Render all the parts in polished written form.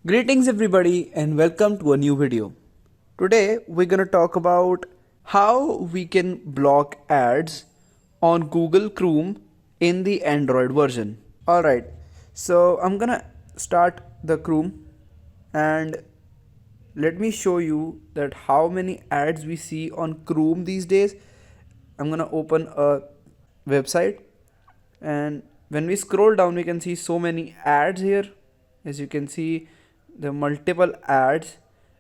Greetings everybody and welcome to a new video. Today we're going to talk about how we can block ads on Google Chrome in the Android version. Alright, so I'm going to start the Chrome and let me show you that how many ads we see on Chrome these days. I'm going to open a website, and when we scroll down we can see so many ads here. As you can see, the multiple ads,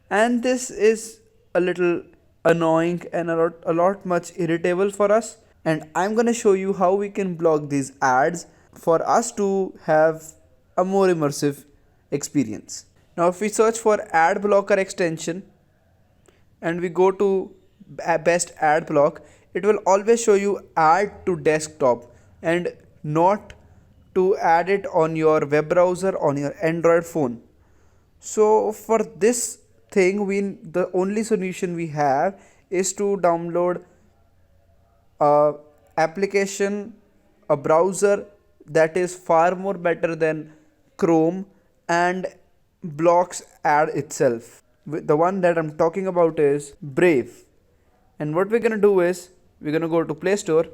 and this is a little annoying and a lot much irritable for us, and I'm going to show you how we can block these ads for us to have a more immersive experience. Now if we search for ad blocker extension and we go to best ad block, it will always show you add to desktop and not to add it on your web browser on your Android phone. So for this thing, the only solution we have is to download a application, a browser that is far more better than Chrome and blocks ad itself. The one that I'm talking about is Brave. And what we're gonna do is we're gonna go to Play Store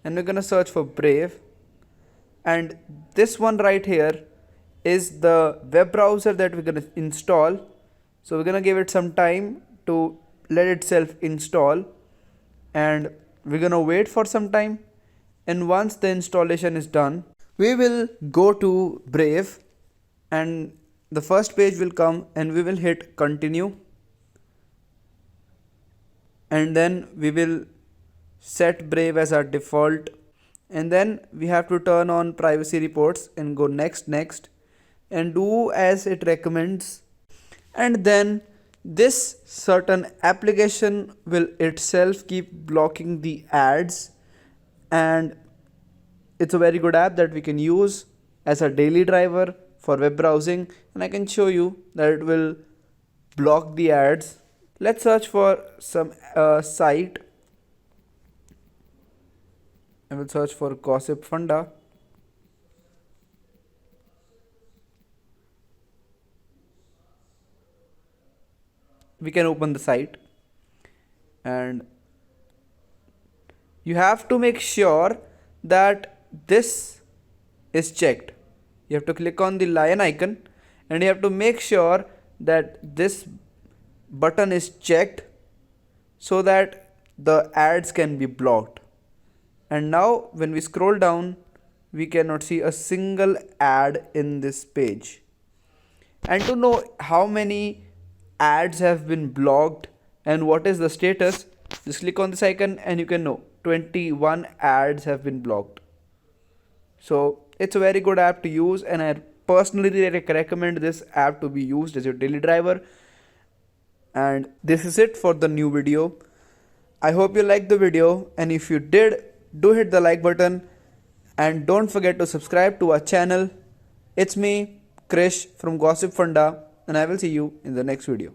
and we're gonna search for Brave. And this one right here is the web browser that we're going to install. So we're going to give it some time to let itself install, and we're going to wait for some time, and once the installation is done we will go to Brave and the first page will come and we will hit continue, and then we will set Brave as our default, and then we have to turn on privacy reports and go next and do as it recommends, and then this certain application will itself keep blocking the ads, and it's a very good app that we can use as a daily driver for web browsing, and I can show you that it will block the ads. Let's search for some site. I will search for Gossipfunda. We can open the site, and you have to make sure that this is checked. You have to click on the lion icon and you have to make sure that this button is checked so that the ads can be blocked. And now when we scroll down we cannot see a single ad in this page. And to know how many ads have been blocked and what is the status, just click on this icon and you can know 21 ads have been blocked. So it's a very good app to use, and I personally recommend this app to be used as your daily driver. And this is it for the new video. I hope you liked the video, and if you did, do hit the like button and don't forget to subscribe to our channel. It's me, Krish from Gossipfunda, and I will see you in the next video.